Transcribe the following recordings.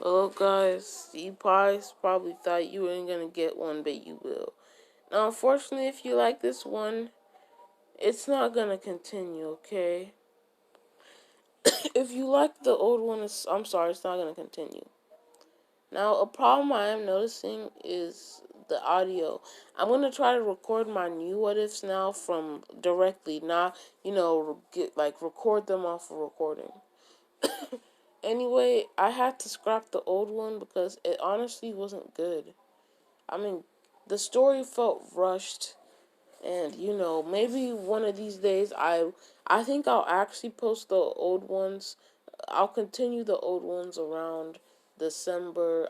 Hello guys, you probably thought you weren't gonna get one, but you will. Now unfortunately, if you like this one, it's not gonna continue, okay? If you like the old one, I'm sorry, it's not gonna continue. Now a problem I am noticing is the audio. I'm gonna try to record my new what ifs now from directly, not record them off a recording. Anyway, I had to scrap the old one because it honestly wasn't good. I mean, the story felt rushed, and maybe one of these days I think I'll actually post the old ones. I'll continue the old ones around October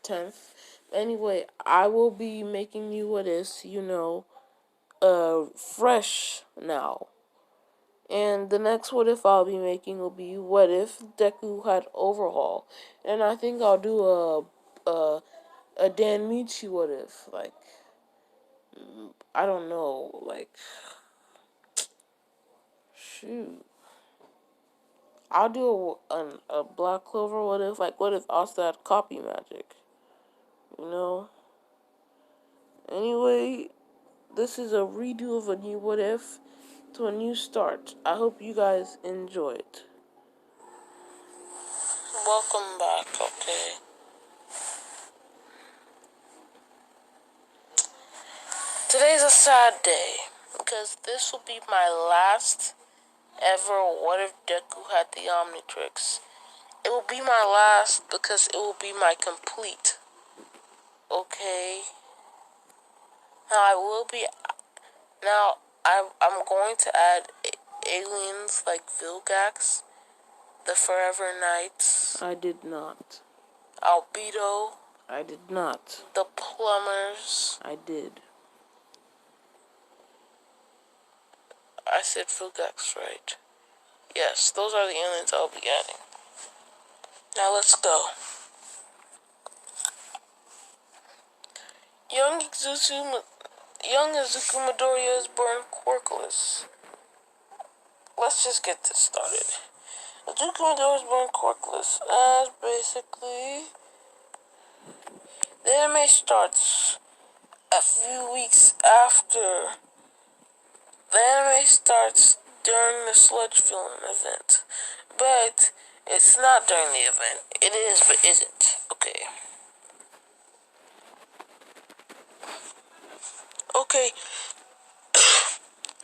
10th. Anyway, I will be making you what is, fresh now. And the next what if I'll be making will be what if Deku had overhaul. And I think I'll do a Dan Michi what if. Like, I don't know, like, shoot. I'll do a Black Clover what if, like, what if Asta had copy magic, you know? Anyway, this is a redo of a new what if to a new start. I hope you guys enjoy it. Welcome back, okay? Today's a sad day because this will be my last ever what if Deku had the omnitrix. It will be my last because it will be my complete. Okay. I'm going to add aliens like Vilgax, the Forever Knights. I did not. Albedo. I did not. The Plumbers. I did. I said Vilgax, right? Yes, those are the aliens I'll be adding. Now let's go. Young Izuku Midoriya is born quirkless. Let's just get this started. Izuku Midoriya is born quirkless, as basically the anime starts a few weeks after. The anime starts during the Sludge Villain event, but it's not during the event. It is, but isn't. Okay. Okay.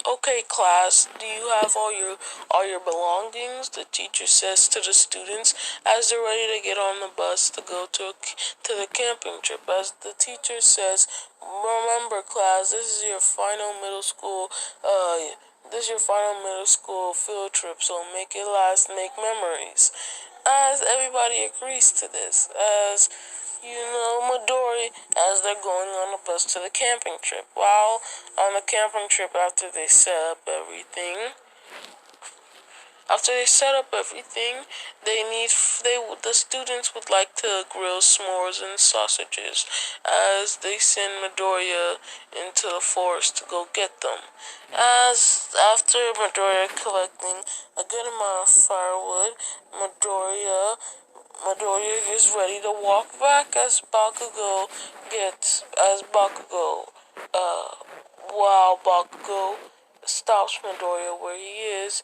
Okay, class, do you have all your belongings? The teacher says to the students as they're ready to get on the bus to go to the camping trip. As the teacher says, remember, class, this is your final middle school field trip, so make it last, make memories. As everybody agrees to this, as Midori, as they're going on a bus to the camping trip. While on the camping trip, after they set up everything, the students would like to grill s'mores and sausages, as they send Midoriya into the forest to go get them. As after Midoriya collecting a good amount of firewood, Midoriya is ready to walk back as Bakugo while Bakugo stops Midoriya where he is,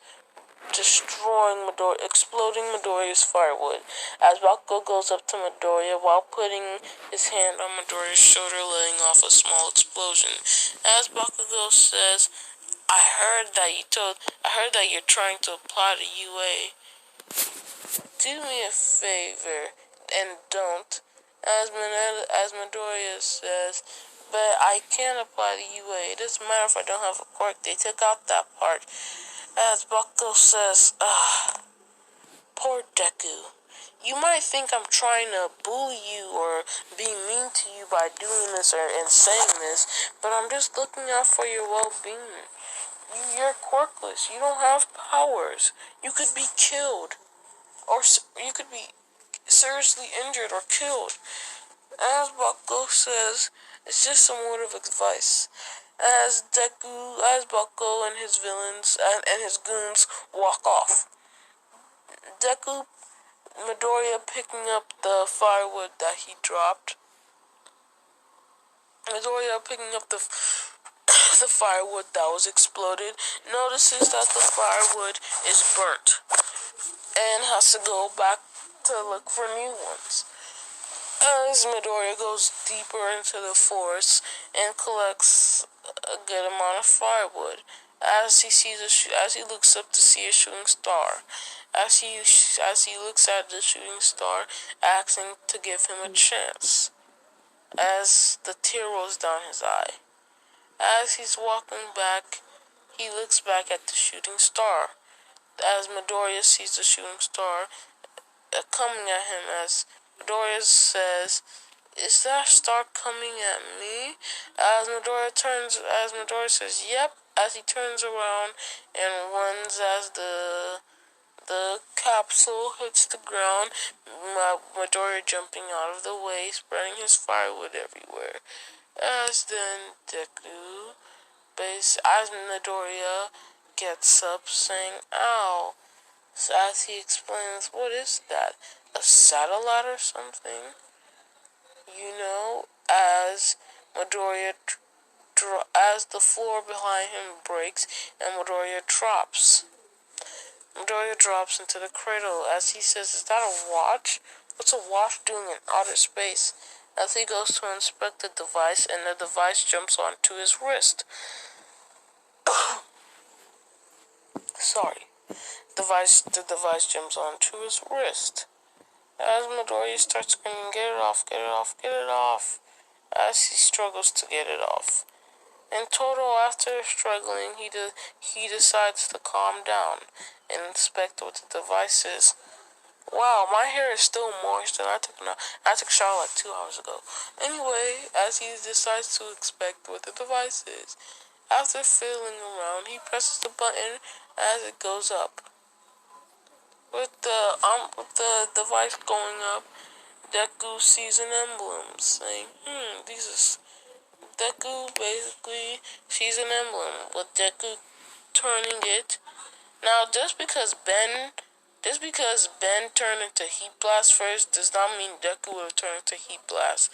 exploding Midoriya's firewood. As Bakugo goes up to Midoriya while putting his hand on Midoriya's shoulder, letting off a small explosion. As Bakugo says, I heard that you're trying to apply to UA. Do me a favor and don't. As Midoriya says, but I can't apply to UA. It doesn't matter if I don't have a quirk. They took out that part. As Bakugo says, poor Deku. You might think I'm trying to bully you or be mean to you by doing this and saying this, but I'm just looking out for your well-being. You're quirkless. You don't have powers. You could be killed. Or you could be seriously injured or killed. As Bakugo says, it's just some word of advice. As Bakugo and his villains and his goons walk off. Deku Midoriya picking up the firewood that he dropped. Midoriya picking up the the firewood that was exploded, notices that the firewood is burnt and has to go back to look for new ones. As Midoriya goes deeper into the forest and collects a good amount of firewood, as he looks up to see a shooting star, as he looks at the shooting star, asking to give him a chance, as the tear rolls down his eye. As he's walking back, he looks back at the shooting star. As Midoriya sees the shooting star coming at him, as Midoriya says, "Is that star coming at me?" As Midoriya says, "Yep." As he turns around and runs, as the capsule hits the ground, Midoriya jumping out of the way, spreading his firewood everywhere. As then Deku, as Midoriya gets up, saying, "Ow." So as he explains, "What is that? A satellite or something?" As Midoriya, as the floor behind him breaks and Midoriya drops. Midoriya drops into the cradle as he says, "Is that a watch? What's a watch doing in outer space?" As he goes to inspect the device, and the device jumps onto his wrist. Sorry. The device jumps onto his wrist. As Midoriya starts screaming, "Get it off, get it off, get it off," as he struggles to get it off. In total, after struggling, he decides to calm down and inspect what the device is. Wow, my hair is still moist, and I took a shower like 2 hours ago. Anyway, as he decides to inspect what the device is, after fiddling around, he presses the button as it goes up. With the device going up, Deku sees an emblem saying, these is Deku basically sees an emblem with Deku turning it. Now, just because Ben turned into Heat Blast first does not mean Deku will turn into Heat Blast.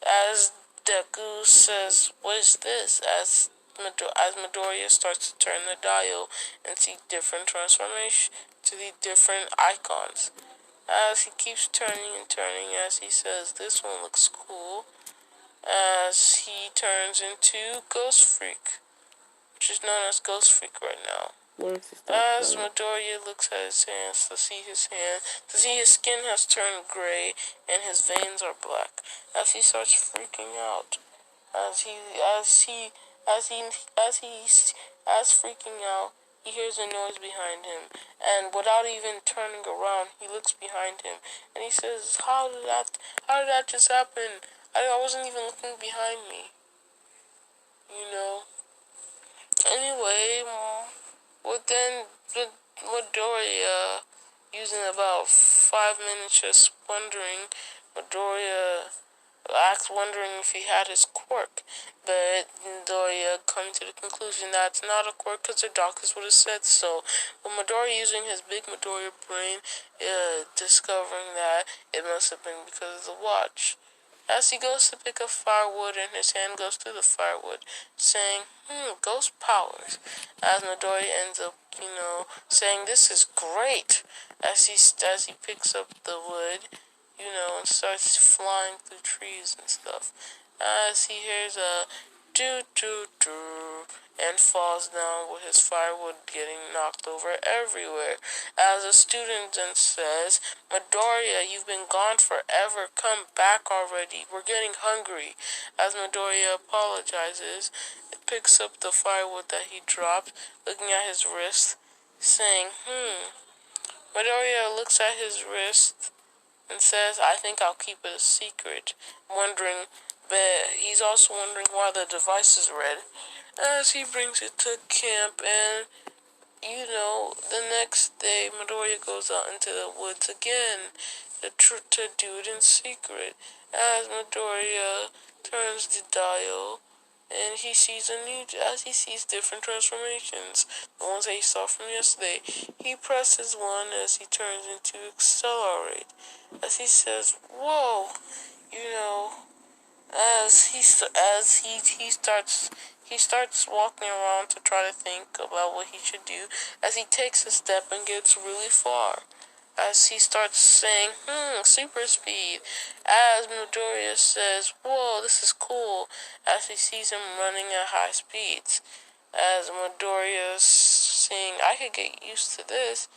As Deku says, "What is this?" As Midoriya starts to turn the dial and see different transformations to the different icons. As he keeps turning and turning, as he says, "This one looks cool," as he turns into Ghost Freak, which is known as Ghost Freak right now. As Midoriya looks at his hands to see his skin has turned gray and his veins are black. As he starts freaking out, as freaking out, he hears a noise behind him, and without even turning around, he looks behind him, and he says, "How did that just happen? I wasn't even looking behind me." Anyway, with Midoriya using about 5 minutes just wondering, Midoriya wondering if he had his quirk, but Midoriya coming to the conclusion that it's not a quirk because the doctors would have said so. But Midoriya using his big Midoriya brain, discovering that it must have been because of the watch. As he goes to pick up firewood and his hand goes through the firewood, saying, ghost powers. As Midoriya ends up, saying, "This is great," as he picks up the wood, and starts flying through trees and stuff. As he hears a doo-doo-doo and falls down with his firewood getting knocked over everywhere. As a student then says, "Midoriya, you've been gone forever. Come back already. We're getting hungry." As Midoriya apologizes, picks up the firewood that he dropped, looking at his wrist, saying, Midoriya looks at his wrist and says, "I think I'll keep it a secret," but he's also wondering why the device is red. As he brings it to camp, and the next day Midoriya goes out into the woods again to do it in secret. As Midoriya turns the dial, and he sees as he sees different transformations, the ones that he saw from yesterday. He presses one as he turns into accelerate, as he says, "Whoa," you know, he starts walking around to try to think about what he should do, as he takes a step and gets really far. As he starts saying, super speed. As Midoriya says, "Whoa, this is cool," as he sees him running at high speeds. As Midoriya's saying, "I could get used to this."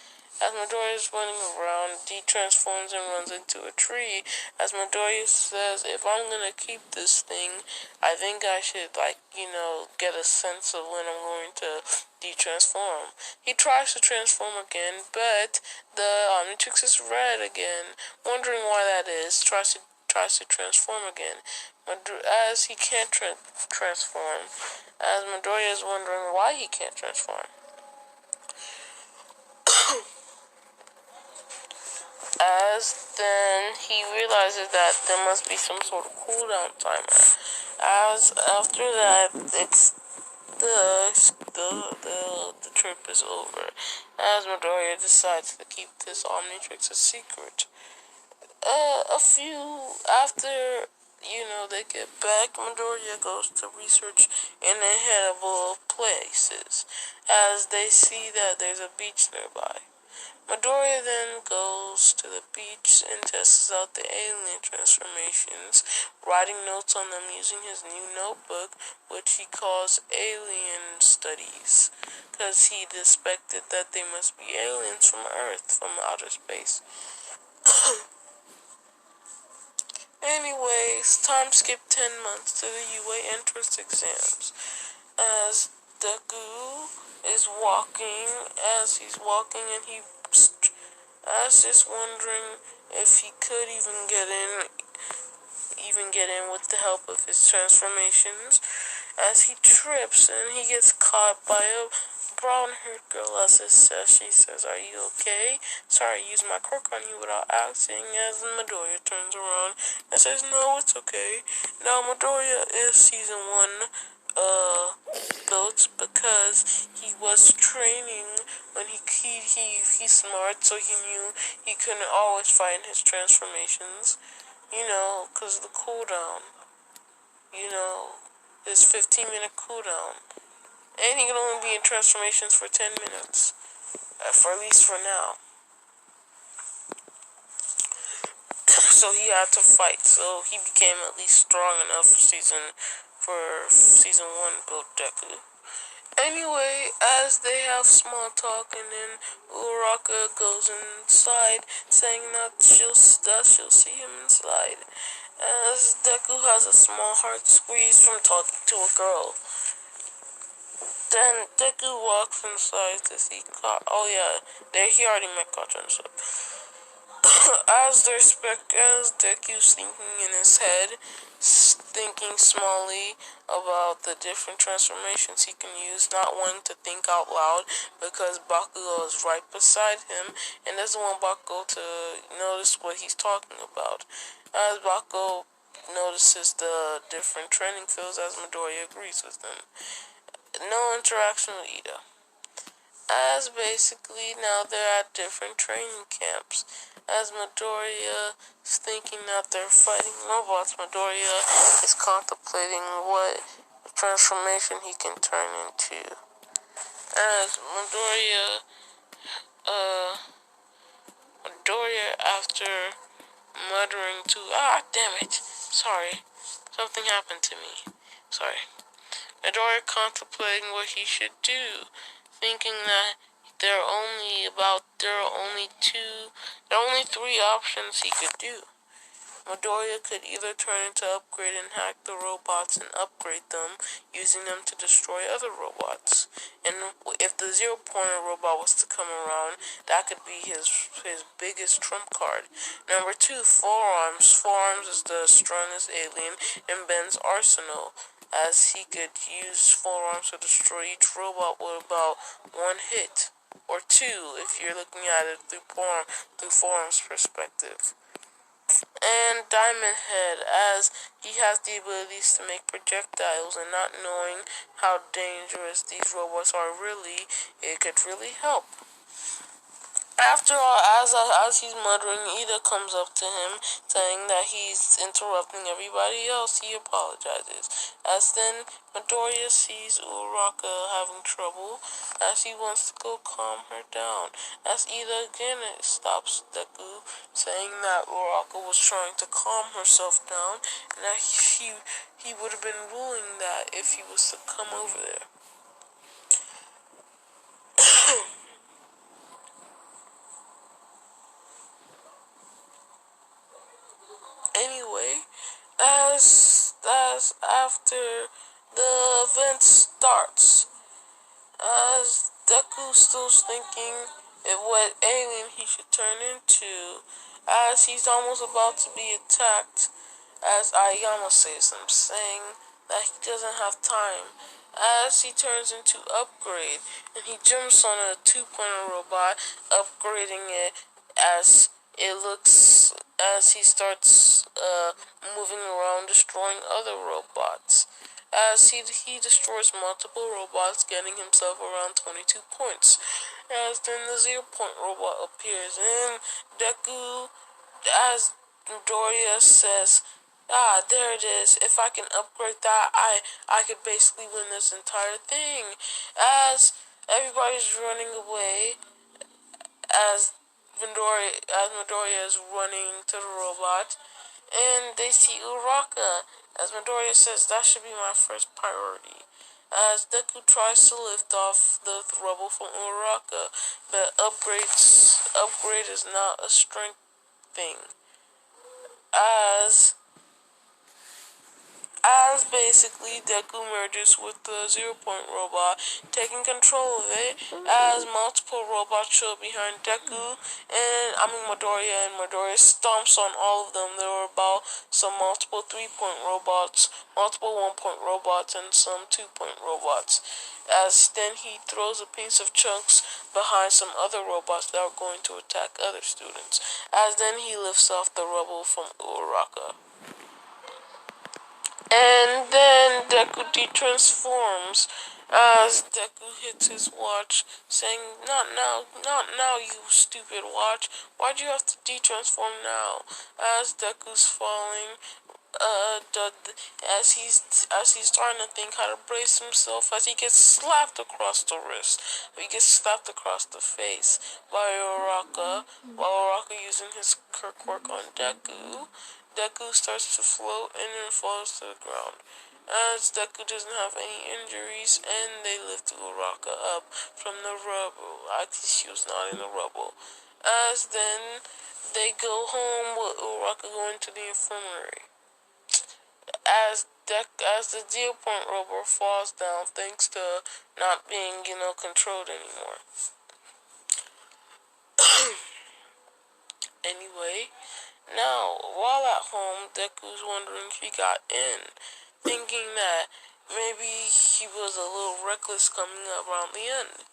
As Midoriya's running around, D transforms and runs into a tree. As Midoriya says, "If I'm gonna keep this thing, I think I should, get a sense of when I'm going to de-transform." He tries to transform again, but the omnitrix is red again. Wondering why that is, tries to transform again. As he can't transform, as Midoriya is wondering why he can't transform. As then he realizes that there must be some sort of cooldown timer. As after that, it's the trip is over. As Midoriya decides to keep this omnitrix a secret. A few after they get back, Midoriya goes to research inhabitable places, as they see that there's a beach nearby. Midoriya then goes to the beach and tests out the alien transformations, writing notes on them using his new notebook, which he calls Alien Studies, because he suspected that they must be aliens from Earth, from outer space. Anyways, time skip 10 months to the UA entrance exams, as Deku is walking, and as just wondering if he could even get in with the help of his transformations, as he trips and he gets caught by a brown-haired girl, as she says, "Are you okay? Sorry, I used my quirk on you without asking," as Midoriya turns around and says, "No, it's okay." Now, Midoriya is season 1 notes, because he was training when he's smart, so he knew he couldn't always find his transformations, because the cooldown, his 15-minute cooldown. And he can only be in transformations for 10 minutes. For at least for now. So he had to fight. So he became at least strong enough for season 1 build Deku. Anyway, as they have small talk, and then Uraraka goes inside, saying that she'll see him inside. As Deku has a small heart squeeze from talking to a girl. Then Deku walks inside to see he already met Katsuno. As Deku's thinking in his head, thinking smallly about the different transformations he can use, not wanting to think out loud because Bakugo is right beside him and doesn't want Bakugo to notice what he's talking about. As Bakugo notices the different training fields, as Midoriya agrees with him. No interaction with Ida. As basically now they're at different training camps. As Midoriya is thinking that they're fighting robots, Midoriya is contemplating what transformation he can turn into. As Midoriya, after muttering to, damn it, sorry, something happened to me, sorry. Midoriya contemplating what he should do, thinking that there are only 3 options he could do. Midoriya could either turn into upgrade and hack the robots and upgrade them, using them to destroy other robots. And if the 0-pointer robot was to come around, that could be his biggest trump card. Number 2, forearms. Forearms is the strongest alien in Ben's arsenal, as he could use forearms to destroy each robot with about 1 hit. Or 2, if you're looking at it through forearms perspective. And Diamond Head, as he has the abilities to make projectiles, and not knowing how dangerous these robots are really, it could really help. After all, as he's muttering, Ida comes up to him, saying that he's interrupting everybody else. He apologizes. As then Midoriya sees Uraraka having trouble, as he wants to go calm her down. As Ida again stops Deku, saying that Uraraka was trying to calm herself down, and that he would have been ruling that if he was to come over there. Anyway, as after the event starts, as Deku still's thinking what alien he should turn into, as he's almost about to be attacked, as Ayama says him, saying that he doesn't have time, as he turns into Upgrade, and he jumps on a 2.0 robot, upgrading it as it looks, as he starts moving around, destroying other robots. As he destroys multiple robots, getting himself around 22 points. As then the 0-point robot appears, and Deku, as Midoriya says, there it is. If I can upgrade that, I could basically win this entire thing. As everybody's running away, as Midoriya is running to the robot, and they see Uraraka. As Midoriya says, that should be my first priority. As Deku tries to lift off the rubble from Uraraka, but upgrade is not a strength thing. As basically Deku merges with the 0-point robot, taking control of it, as multiple robots show behind Deku, and Midoriya stomps on all of them. There were about some multiple 3-point robots, multiple 1-point robots, and some 2-point robots. As then he throws a piece of chunks behind some other robots that are going to attack other students. As then he lifts off the rubble from Uraraka. And then Deku de-transforms as Deku hits his watch, saying, not now, you stupid watch. Why'd you have to de-transform now? As Deku's falling, as he's starting to think how to brace himself, as he gets slapped across the wrist, he gets slapped across the face by Uraraka, while Uraraka using his quirk on Deku. Deku starts to float and then falls to the ground. As Deku doesn't have any injuries, and they lift Uraraka up from the rubble. Actually, she was not in the rubble. As then they go home with Uraraka going to the infirmary. As the 0-point robot falls down thanks to not being, controlled anymore. Anyway, now, while at home, Deku's wondering if he got in, thinking that maybe he was a little reckless coming up around the end.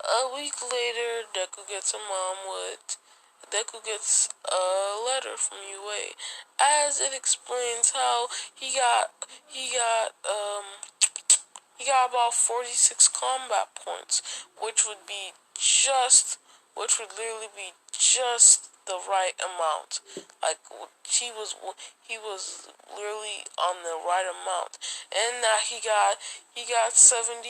A week later, Deku gets a letter from UA, as it explains how he got about 46 combat points, which would literally be just the right amount. Like, he was literally on the right amount, and that he got 70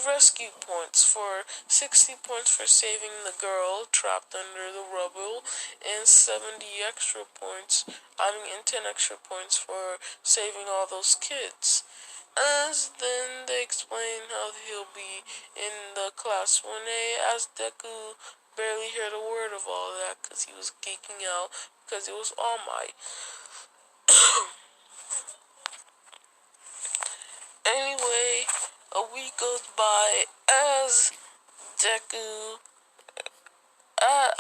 rescue points, for 60 points for saving the girl trapped under the rubble, and 10 extra points for saving all those kids. As then they explain how he'll be in the class 1A, as Deku barely heard a word of all that because he was geeking out because it was All Might. Anyway, a week goes by as Deku, as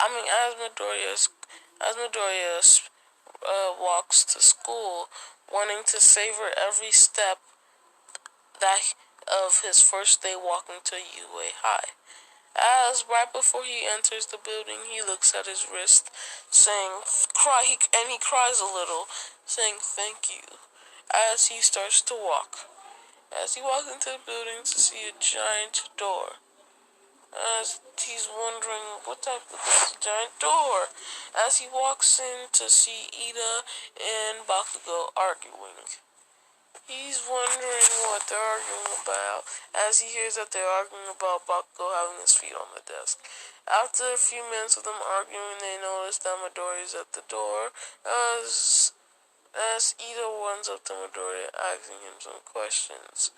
Midoriya walks to school, wanting to savor every step of his first day walking to UA High. As right before he enters the building, he looks at his wrist, saying, and he cries a little, saying, "Thank you," as he starts to walk. As he walks into the building to see a giant door. As he's wondering what type of this giant door. As he walks in to see Ida and Bakugo arguing. He's wondering what they're arguing about, as he hears that they're arguing about Bakugo having his feet on the desk. After a few minutes of them arguing, they notice that Midori is at the door, as Ida runs up to Midori, asking him some questions.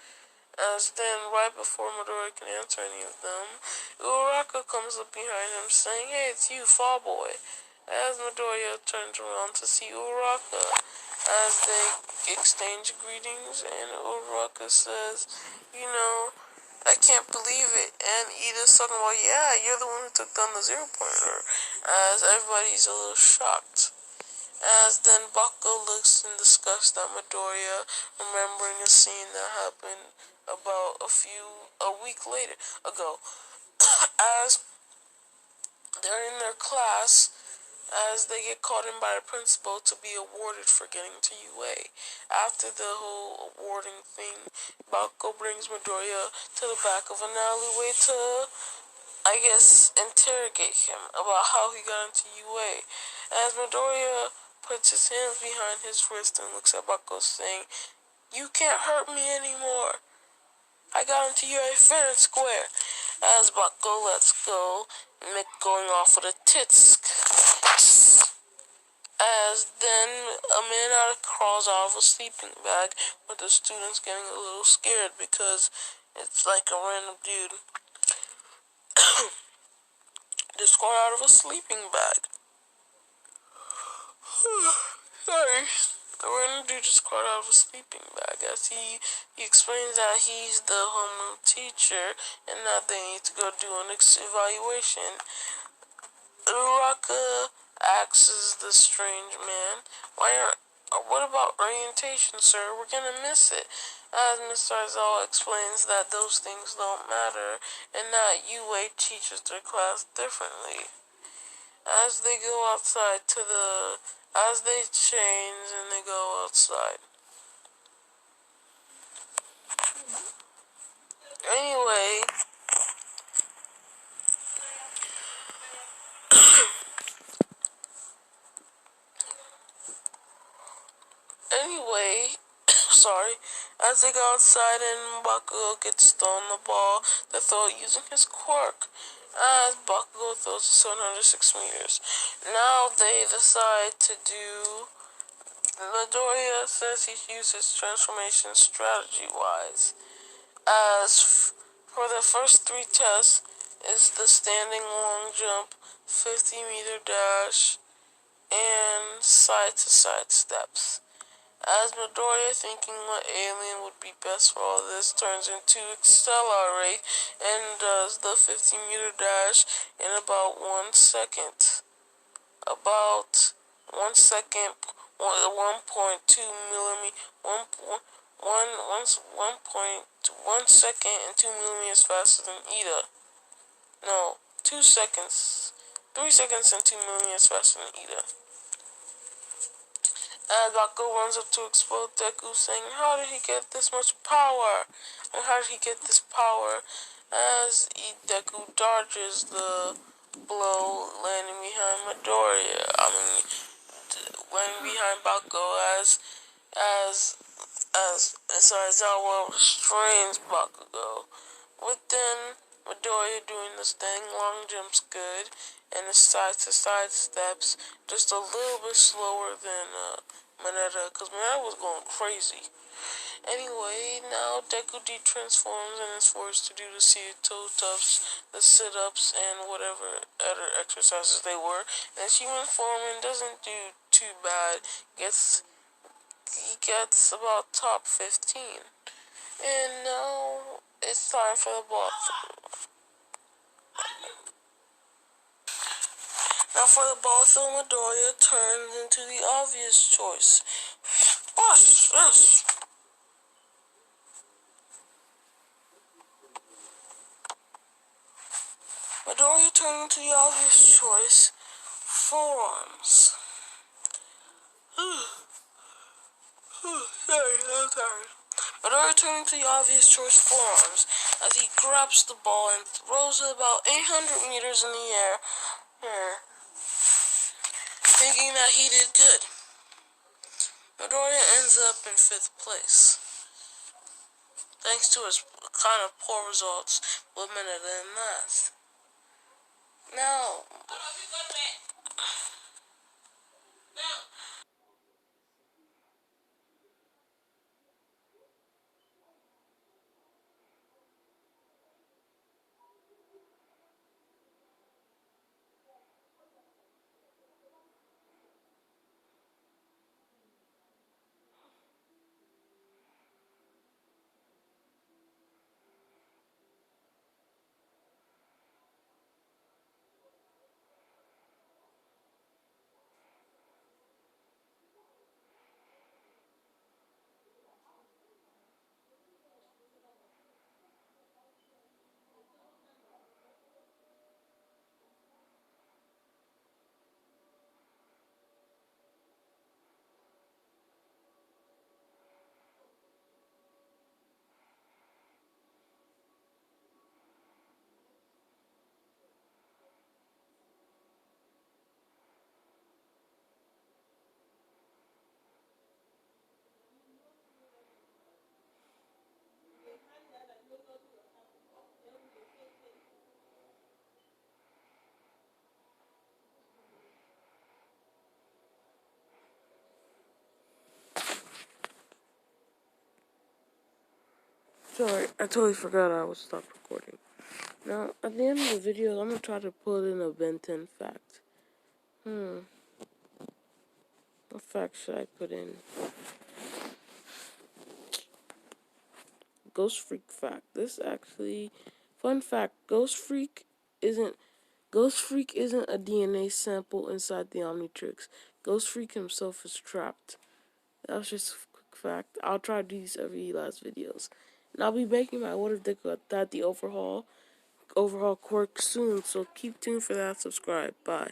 As then, right before Midori can answer any of them, Uraraka comes up behind him, saying, "Hey, it's you, Fall Boy." As Midoriya turns around to see Uraraka, as they exchange greetings, and Uraraka says, "I can't believe it." And Ida's talking about, "Yeah, you're the one who took down the 0-pointer," as everybody's a little shocked. As then Bakugo looks in disgust at Midoriya, remembering a scene that happened about a week ago. As they're in their class, as they get called in by the principal to be awarded for getting to UA. After the whole awarding thing, Bakugo brings Midoriya to the back of an alleyway to, interrogate him about how he got into UA. As Midoriya puts his hands behind his wrist and looks at Bakugo, saying, "You can't hurt me anymore. I got into UA fair and square." As Bakugo lets go, going off with a titsk. As then a man crawls out of a sleeping bag, with the students getting a little scared because it's like a random dude just crawled out of a sleeping bag. Sorry. The random dude just crawled out of a sleeping bag, as he explains that he's the homeroom teacher and that they need to go do an evaluation. Uraraka asks the strange man, "What about orientation, sir? We're gonna miss it." As Mr. Aizawa explains that those things don't matter and that UA teaches their class differently. As they go outside as they change and they go outside. Anyway, sorry, as they go outside and Bakugo gets thrown the ball, they throw it using his quirk. As Bakugo throws it 706 meters. Now they decide to do. Midoriya says he uses transformation strategy-wise. As for the first 3 tests is the standing long jump, 50-meter dash, and side-to-side steps. As Midoriya, thinking what alien would be best for all this, turns into Accelerate and does the 50-meter dash in about 1 second. About 1 second, 1.2 millimeters, 1 second and 2 millimeters faster than Ida. No, 2 seconds, 3 seconds and 2 millimeters faster than Ida. As Bakugo runs up to explode Deku, saying, "How did he get this much power? And how did he get this power?" As Deku dodges the blow, landing behind Midoriya. Landing behind Bakugo as Aizawa restrains Bakugo. Within Midoriya doing the standing long jumps good, and the side-to-side steps just a little bit slower than Mineta, because Mineta was going crazy. Anyway, now Deku transforms and is forced to do the seated toe taps, the sit-ups, and whatever other exercises they were. And his human form and doesn't do too bad. He gets about top 15. And now it's time for the boss. Now for the boss, Midoriya turns into the obvious choice. What's this? returning to the obvious choice, forearms. Sorry, I'm tired. Midori returning to the obvious choice, forearms, as he grabs the ball and throws it about 800 meters in the air, thinking that he did good. Midori ends up in 5th place, thanks to his kind of poor results, limited in last. Now, sorry, I totally forgot I was stopped recording. Now, at the end of the video, I'm going to try to put in a Ben 10 fact. What fact should I put in? Ghost Freak fact. This actually, fun fact, isn't Ghost Freak isn't a DNA sample inside the omnitrix. Ghost Freak himself is trapped. That was just a quick fact. I'll try to do these every last videos. And I'll be making my What If Deku at the overhaul quirk soon, so keep tuned for that. Subscribe. Bye.